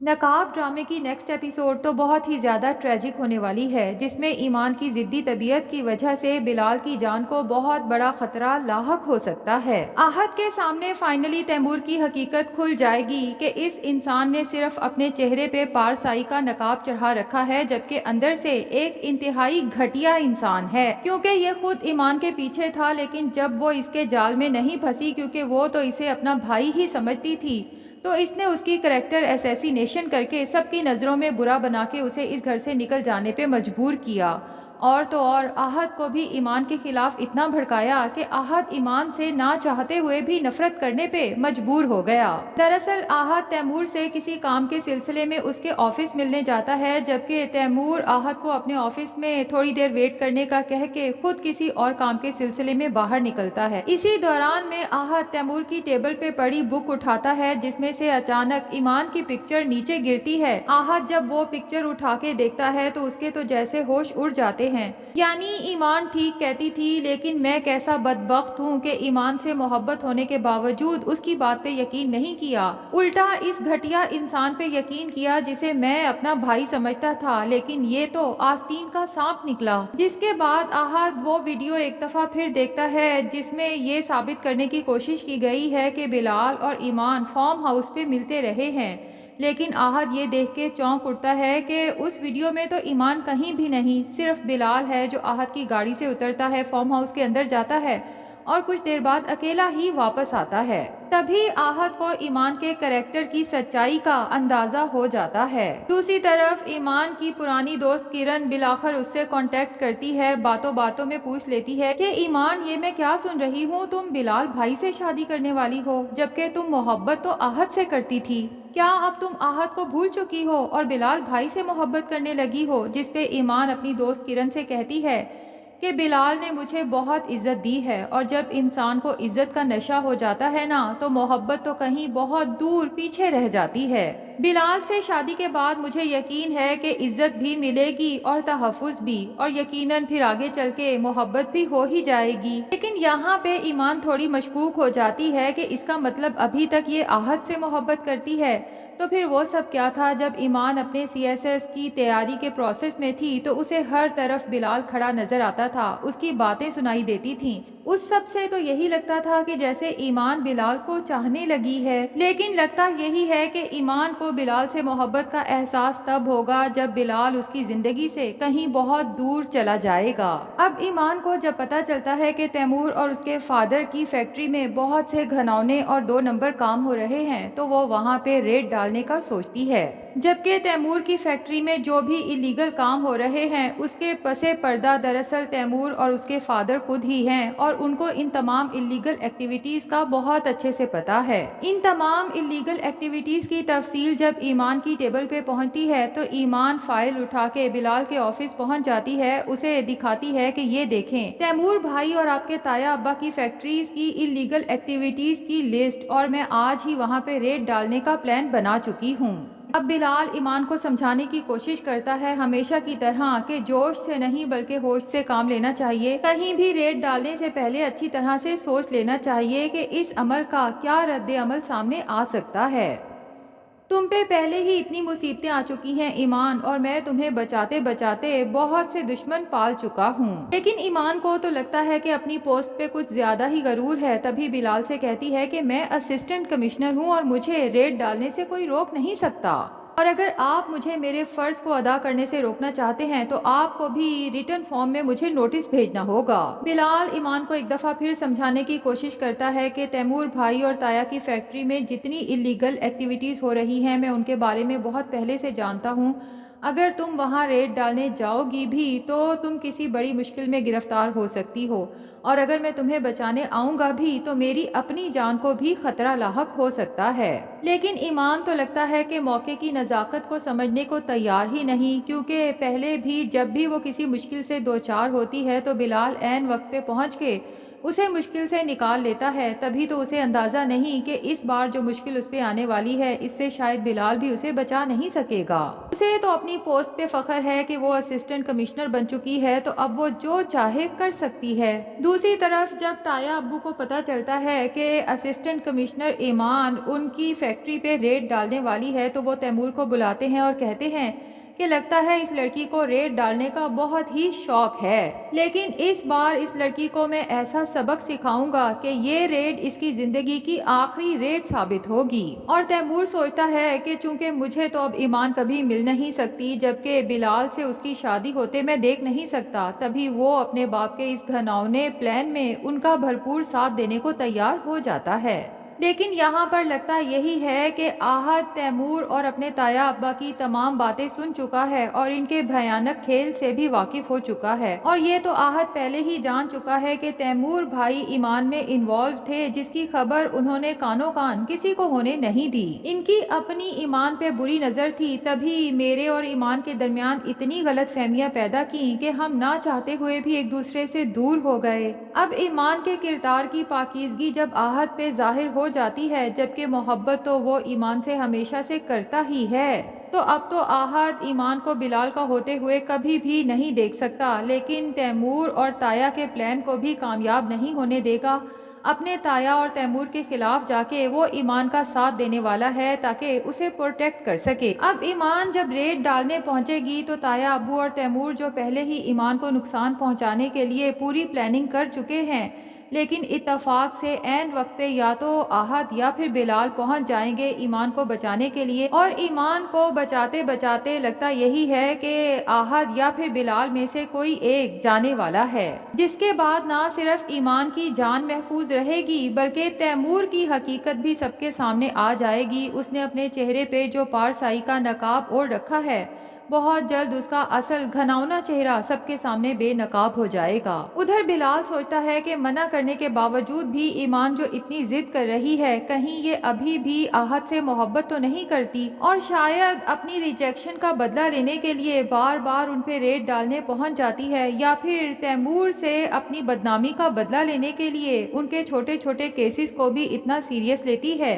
نقاب ڈرامے کی نیکسٹ ایپیسوڈ تو بہت ہی زیادہ ٹریجک ہونے والی ہے، جس میں ایمان کی ضدی طبیعت کی وجہ سے بلال کی جان کو بہت بڑا خطرہ لاحق ہو سکتا ہے۔ آہت کے سامنے فائنلی تیمور کی حقیقت کھل جائے گی کہ اس انسان نے صرف اپنے چہرے پہ پارسائی کا نقاب چڑھا رکھا ہے، جبکہ اندر سے ایک انتہائی گھٹیا انسان ہے، کیونکہ یہ خود ایمان کے پیچھے تھا، لیکن جب وہ اس کے جال میں نہیں پھنسی کیونکہ وہ تو اسے اپنا بھائی ہی سمجھتی تھی، تو اس نے اس کی کریکٹر اسیسینیشن کر کے سب کی نظروں میں برا بنا کے اسے اس گھر سے نکل جانے پہ مجبور کیا۔ اور تو اور آہت کو بھی ایمان کے خلاف اتنا بھڑکایا کہ آہت ایمان سے نہ چاہتے ہوئے بھی نفرت کرنے پہ مجبور ہو گیا۔ دراصل آہت تیمور سے کسی کام کے سلسلے میں اس کے آفس ملنے جاتا ہے، جبکہ تیمور آہت کو اپنے آفس میں تھوڑی دیر ویٹ کرنے کا کہہ کے خود کسی اور کام کے سلسلے میں باہر نکلتا ہے۔ اسی دوران میں آہت تیمور کی ٹیبل پہ پڑی بک اٹھاتا ہے، جس میں سے اچانک ایمان کی پکچر نیچے گرتی ہے۔ آہت جب وہ پکچر اٹھا کے دیکھتا ہے تو اس کے تو جیسے ہوش اڑ جاتے ہیں، یعنی ایمان ٹھیک کہتی تھی، لیکن میں کیسا بدبخت ہوں کہ ایمان سے محبت ہونے کے باوجود اس کی بات پہ یقین نہیں کیا، الٹا اس گھٹیا انسان پہ یقین کیا جسے میں اپنا بھائی سمجھتا تھا، لیکن یہ تو آستین کا سانپ نکلا۔ جس کے بعد آہت وہ ویڈیو ایک دفعہ پھر دیکھتا ہے جس میں یہ ثابت کرنے کی کوشش کی گئی ہے کہ بلال اور ایمان فارم ہاؤس پہ ملتے رہے ہیں، لیکن آہت یہ دیکھ کے چونک اٹھتا ہے کہ اس ویڈیو میں تو ایمان کہیں بھی نہیں، صرف بلال ہے جو آہت کی گاڑی سے اترتا ہے، فارم ہاؤس کے اندر جاتا ہے اور کچھ دیر بعد اکیلا ہی واپس آتا ہے۔ تبھی آہت کو ایمان کے کریکٹر کی سچائی کا اندازہ ہو جاتا ہے۔ دوسری طرف ایمان کی پرانی دوست کرن بالآخر اس سے کانٹیکٹ کرتی ہے، باتوں باتوں میں پوچھ لیتی ہے کہ ایمان یہ میں کیا سن رہی ہوں، تم بلال بھائی سے شادی کرنے والی ہو، جبکہ تم محبت تو آہت سے کرتی تھی، کیا اب تم آہت کو بھول چکی ہو اور بلال بھائی سے محبت کرنے لگی ہو؟ جس پہ ایمان اپنی دوست کرن سے کہتی ہے کہ بلال نے مجھے بہت عزت دی ہے، اور جب انسان کو عزت کا نشہ ہو جاتا ہے نا تو محبت تو کہیں بہت دور پیچھے رہ جاتی ہے۔ بلال سے شادی کے بعد مجھے یقین ہے کہ عزت بھی ملے گی اور تحفظ بھی، اور یقیناً پھر آگے چل کے محبت بھی ہو ہی جائے گی۔ لیکن یہاں پہ ایمان تھوڑی مشکوک ہو جاتی ہے کہ اس کا مطلب ابھی تک یہ آہت سے محبت کرتی ہے، تو پھر وہ سب کیا تھا؟ جب ایمان اپنے CSS کی تیاری کے پروسیس میں تھی تو اسے ہر طرف بلال کھڑا نظر آتا تھا، اس کی باتیں سنائی دیتی تھیں، اس سب سے تو یہی لگتا تھا کہ جیسے ایمان بلال کو چاہنے لگی ہے، لیکن لگتا یہی ہے کہ ایمان کو بلال سے محبت کا احساس تب ہوگا جب بلال اس کی زندگی سے کہیں بہت دور چلا جائے گا۔ اب ایمان کو جب پتا چلتا ہے کہ تیمور اور اس کے فادر کی فیکٹری میں بہت سے گھناؤنے اور 2 نمبر کام ہو رہے ہیں تو وہ وہاں پہ ریڈ ڈالنے کا سوچتی ہے، جبکہ تیمور کی فیکٹری میں جو بھی الیگل کام ہو رہے ہیں اس کے پسے پردہ دراصل تیمور اور اس کے فادر خود ہی ہیں، اور ان کو ان تمام الیگل ایکٹیویٹیز کا بہت اچھے سے پتا ہے۔ ان تمام الیگل ایکٹیویٹیز کی تفصیل جب ایمان کی ٹیبل پہ پہنچتی ہے تو ایمان فائل اٹھا کے بلال کے آفس پہنچ جاتی ہے، اسے دکھاتی ہے کہ یہ دیکھیں تیمور بھائی اور آپ کے تایا ابا کی فیکٹریز کی الیگل ایکٹیویٹیز کی لسٹ، اور میں آج ہی وہاں پہ ریڈ ڈالنے کا پلان بنا چکی ہوں۔ اب بلال ایمان کو سمجھانے کی کوشش کرتا ہے ہمیشہ کی طرح کہ جوش سے نہیں بلکہ ہوش سے کام لینا چاہیے، کہیں بھی ریڈ ڈالنے سے پہلے اچھی طرح سے سوچ لینا چاہیے کہ اس عمل کا کیا رد عمل سامنے آ سکتا ہے۔ تم پہ پہلے ہی اتنی مصیبتیں آ چکی ہیں ایمان، اور میں تمہیں بچاتے بچاتے بہت سے دشمن پال چکا ہوں۔ لیکن ایمان کو تو لگتا ہے کہ اپنی پوسٹ پہ کچھ زیادہ ہی غرور ہے، تبھی بلال سے کہتی ہے کہ میں اسسٹنٹ کمشنر ہوں اور مجھے ریڈ ڈالنے سے کوئی روک نہیں سکتا، اور اگر آپ مجھے میرے فرض کو ادا کرنے سے روکنا چاہتے ہیں تو آپ کو بھی ریٹن فارم میں مجھے نوٹس بھیجنا ہوگا۔ بلال ایمان کو ایک دفعہ پھر سمجھانے کی کوشش کرتا ہے کہ تیمور بھائی اور تایا کی فیکٹری میں جتنی الیگل ایکٹیویٹیز ہو رہی ہیں میں ان کے بارے میں بہت پہلے سے جانتا ہوں، اگر تم وہاں ریڈ ڈالنے جاؤ گی بھی تو تم کسی بڑی مشکل میں گرفتار ہو سکتی ہو، اور اگر میں تمہیں بچانے آؤں گا بھی تو میری اپنی جان کو بھی خطرہ لاحق ہو سکتا ہے۔ لیکن ایمان تو لگتا ہے کہ موقع کی نزاکت کو سمجھنے کو تیار ہی نہیں، کیونکہ پہلے بھی جب بھی وہ کسی مشکل سے دوچار ہوتی ہے تو بلال عین وقت پہ پہنچ کے اسے مشکل سے نکال لیتا ہے، تبھی تو اسے اندازہ نہیں کہ اس بار جو مشکل اس پہ آنے والی ہے اس سے شاید بلال بھی اسے بچا نہیں سکے گا۔ اسے تو اپنی پوسٹ پہ فخر ہے کہ وہ اسسٹنٹ کمشنر بن چکی ہے، تو اب وہ جو چاہے کر سکتی ہے۔ دوسری طرف جب تایا ابو کو پتہ چلتا ہے کہ اسسٹنٹ کمشنر ایمان ان کی فیکٹری پہ ریڈ ڈالنے والی ہے، تو وہ تیمور کو بلاتے ہیں اور کہتے ہیں کہ لگتا ہے اس لڑکی کو ریڈ ڈالنے کا بہت ہی شوق ہے، لیکن اس بار اس لڑکی کو میں ایسا سبق سکھاؤں گا کہ یہ ریڈ اس کی زندگی کی آخری ریڈ ثابت ہوگی۔ اور تیمور سوچتا ہے کہ چونکہ مجھے تو اب ایمان کبھی مل نہیں سکتی، جبکہ بلال سے اس کی شادی ہوتے میں دیکھ نہیں سکتا، تبھی وہ اپنے باپ کے اس گھناؤنے پلان میں ان کا بھرپور ساتھ دینے کو تیار ہو جاتا ہے۔ لیکن یہاں پر لگتا یہی ہے کہ آہد تیمور اور اپنے تایا ابا کی تمام باتیں سن چکا ہے اور ان کے بھیانک کھیل سے بھی واقف ہو چکا ہے، اور یہ تو آہد پہلے ہی جان چکا ہے کہ تیمور بھائی ایمان میں انوالو تھے، جس کی خبر انہوں نے کانوں کان کسی کو ہونے نہیں دی۔ ان کی اپنی ایمان پہ بری نظر تھی، تبھی میرے اور ایمان کے درمیان اتنی غلط فہمیاں پیدا کی کہ ہم نہ چاہتے ہوئے بھی ایک دوسرے سے دور ہو گئے۔ اب ایمان کے کردار کی پاکیزگی جب آہد پہ ظاہر ہو جاتی ہے، جبکہ محبت تو وہ ایمان سے ہمیشہ سے کرتا ہی ہے، تو اب تو آہد ایمان کو بلال کا ہوتے ہوئے کبھی بھی نہیں دیکھ سکتا، لیکن تیمور اور تایا کے پلان کو بھی کامیاب نہیں ہونے دے گا۔ اپنے تایا اور تیمور کے خلاف جا کے وہ ایمان کا ساتھ دینے والا ہے تاکہ اسے پروٹیکٹ کر سکے۔ اب ایمان جب ریڈ ڈالنے پہنچے گی تو تایا ابو اور تیمور جو پہلے ہی ایمان کو نقصان پہنچانے کے لیے پوری پلاننگ کر چکے ہیں، لیکن اتفاق سے عین وقت پہ یا تو آہد یا پھر بلال پہنچ جائیں گے ایمان کو بچانے کے لیے، اور ایمان کو بچاتے بچاتے لگتا یہی ہے کہ آہد یا پھر بلال میں سے کوئی ایک جانے والا ہے، جس کے بعد نہ صرف ایمان کی جان محفوظ رہے گی بلکہ تیمور کی حقیقت بھی سب کے سامنے آ جائے گی۔ اس نے اپنے چہرے پہ جو پارسائی کا نقاب اوڑھ رکھا ہے، بہت جلد اس کا اصل گھناؤنا چہرہ سب کے سامنے بے نقاب ہو جائے گا۔ ادھر بلال سوچتا ہے کہ منع کرنے کے باوجود بھی ایمان جو اتنی ضد کر رہی ہے، کہیں یہ ابھی بھی آہد سے محبت تو نہیں کرتی، اور شاید اپنی ریجیکشن کا بدلہ لینے کے لیے بار بار ان پہ ریڈ ڈالنے پہنچ جاتی ہے، یا پھر تیمور سے اپنی بدنامی کا بدلہ لینے کے لیے ان کے چھوٹے چھوٹے کیسز کو بھی اتنا سیریس لیتی ہے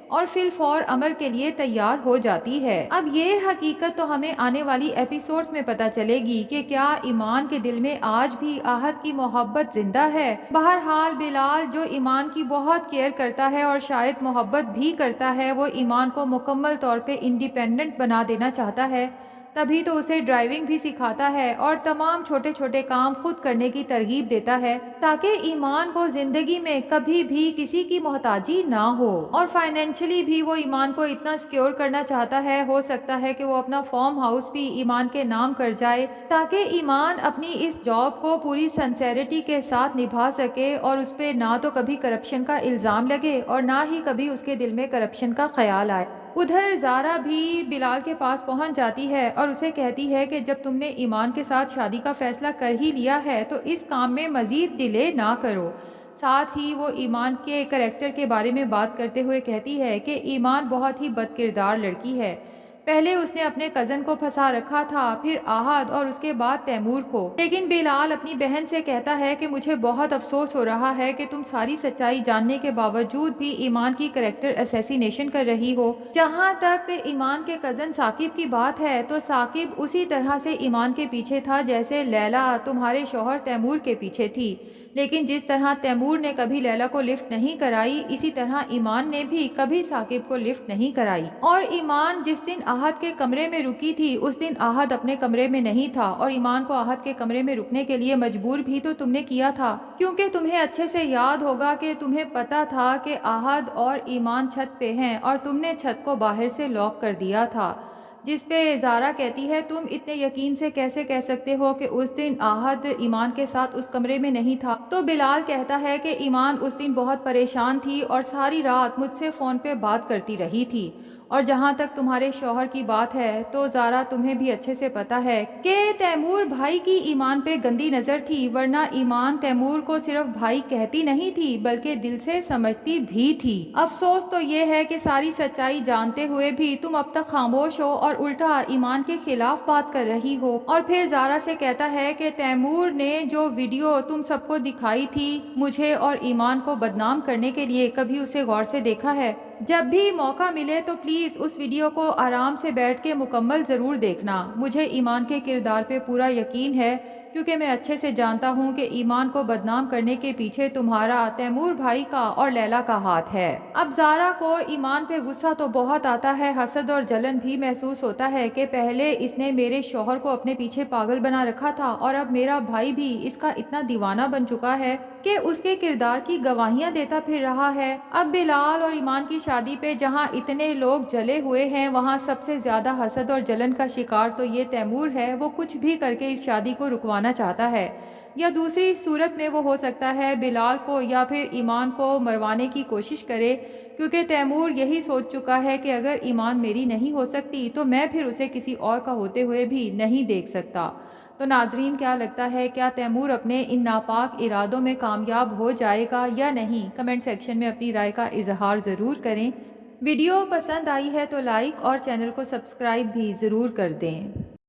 اور فی الفور عمل کے لیے تیار ہو جاتی ہے۔ اب یہ حقیقت تو ہمیں آنے والی ایپیسوڈز میں پتہ چلے گی کہ کیا ایمان کے دل میں آج بھی آہد کی محبت زندہ ہے۔ بہرحال بلال جو ایمان کی بہت کیئر کرتا ہے اور شاید محبت بھی کرتا ہے، وہ ایمان کو مکمل طور پہ انڈیپینڈنٹ بنا دینا چاہتا ہے، تبھی تو اسے ڈرائیونگ بھی سکھاتا ہے اور تمام چھوٹے چھوٹے کام خود کرنے کی ترغیب دیتا ہے تاکہ ایمان کو زندگی میں کبھی بھی کسی کی محتاجی نہ ہو، اور فائنینشلی بھی وہ ایمان کو اتنا سیکیور کرنا چاہتا ہے، ہو سکتا ہے کہ وہ اپنا فارم ہاؤس بھی ایمان کے نام کر جائے تاکہ ایمان اپنی اس جاب کو پوری سنسیریٹی کے ساتھ نبھا سکے اور اس پہ نہ تو کبھی کرپشن کا الزام لگے اور نہ ہی کبھی اس کے دل میں کرپشن کا خیال آئے۔ ادھر زارا بھی بلال کے پاس پہنچ جاتی ہے اور اسے کہتی ہے کہ جب تم نے ایمان کے ساتھ شادی کا فیصلہ کر ہی لیا ہے تو اس کام میں مزید ڈیلے نہ کرو۔ ساتھ ہی وہ ایمان کے کریکٹر کے بارے میں بات کرتے ہوئے کہتی ہے کہ ایمان بہت ہی بد کردار لڑکی ہے، پہلے اس نے اپنے کزن کو پھنسا رکھا تھا، پھر آہد اور اس کے بعد تیمور کو، لیکن بلال اپنی بہن سے کہتا ہے کہ مجھے بہت افسوس ہو رہا ہے کہ تم ساری سچائی جاننے کے باوجود بھی ایمان کی کریکٹر اسیسینیشن کر رہی ہو۔ جہاں تک ایمان کے کزن ثاقب کی بات ہے تو ثاقب اسی طرح سے ایمان کے پیچھے تھا جیسے لیلا تمہارے شوہر تیمور کے پیچھے تھی، لیکن جس طرح تیمور نے کبھی لیلا کو لفٹ نہیں کرائی، اسی طرح ایمان نے بھی کبھی ثاقب کو لفٹ نہیں کرائی۔ اور ایمان جس دن آہد کے کمرے میں رکی تھی اس دن آہد اپنے کمرے میں نہیں تھا، اور ایمان کو آہد کے کمرے میں رکنے کے لیے مجبور بھی تو تم نے کیا تھا، کیونکہ تمہیں اچھے سے یاد ہوگا کہ تمہیں پتا تھا کہ آہد اور ایمان چھت پہ ہیں اور تم نے چھت کو باہر سے لاک کر دیا تھا، جس پہ زارا کہتی ہے تم اتنے یقین سے کیسے کہہ سکتے ہو کہ اس دن آہد ایمان کے ساتھ اس کمرے میں نہیں تھا؟ تو بلال کہتا ہے کہ ایمان اس دن بہت پریشان تھی اور ساری رات مجھ سے فون پہ بات کرتی رہی تھی، اور جہاں تک تمہارے شوہر کی بات ہے تو زارا تمہیں بھی اچھے سے پتا ہے کہ تیمور بھائی کی ایمان پہ گندی نظر تھی، ورنہ ایمان تیمور کو صرف بھائی کہتی نہیں تھی بلکہ دل سے سمجھتی بھی تھی۔ افسوس تو یہ ہے کہ ساری سچائی جانتے ہوئے بھی تم اب تک خاموش ہو اور الٹا ایمان کے خلاف بات کر رہی ہو۔ اور پھر زارا سے کہتا ہے کہ تیمور نے جو ویڈیو تم سب کو دکھائی تھی مجھے اور ایمان کو بدنام کرنے کے لیے، کبھی اسے غور سے دیکھا ہے؟ جب بھی موقع ملے تو پلیز اس ویڈیو کو آرام سے بیٹھ کے مکمل ضرور دیکھنا۔ مجھے ایمان کے کردار پہ پورا یقین ہے کیونکہ میں اچھے سے جانتا ہوں کہ ایمان کو بدنام کرنے کے پیچھے تمہارا، تیمور بھائی کا اور لیلا کا ہاتھ ہے۔ اب زارا کو ایمان پہ غصہ تو بہت آتا ہے، حسد اور جلن بھی محسوس ہوتا ہے کہ پہلے اس نے میرے شوہر کو اپنے پیچھے پاگل بنا رکھا تھا اور اب میرا بھائی بھی اس کا اتنا دیوانہ بن چکا ہے کہ اس کے کردار کی گواہیاں دیتا پھر رہا ہے۔ اب بلال اور ایمان کی شادی پہ جہاں اتنے لوگ جلے ہوئے ہیں وہاں سب سے زیادہ حسد اور جلن کا شکار تو یہ تیمور ہے۔ وہ کچھ بھی کر کے اس شادی کو رکوانا چاہتا ہے، یا دوسری صورت میں وہ ہو سکتا ہے بلال کو یا پھر ایمان کو مروانے کی کوشش کرے، کیونکہ تیمور یہی سوچ چکا ہے کہ اگر ایمان میری نہیں ہو سکتی تو میں پھر اسے کسی اور کا ہوتے ہوئے بھی نہیں دیکھ سکتا۔ تو ناظرین کیا لگتا ہے، کیا تیمور اپنے ان ناپاک ارادوں میں کامیاب ہو جائے گا یا نہیں؟ کمنٹ سیکشن میں اپنی رائے کا اظہار ضرور کریں۔ ویڈیو پسند آئی ہے تو لائک اور چینل کو سبسکرائب بھی ضرور کر دیں۔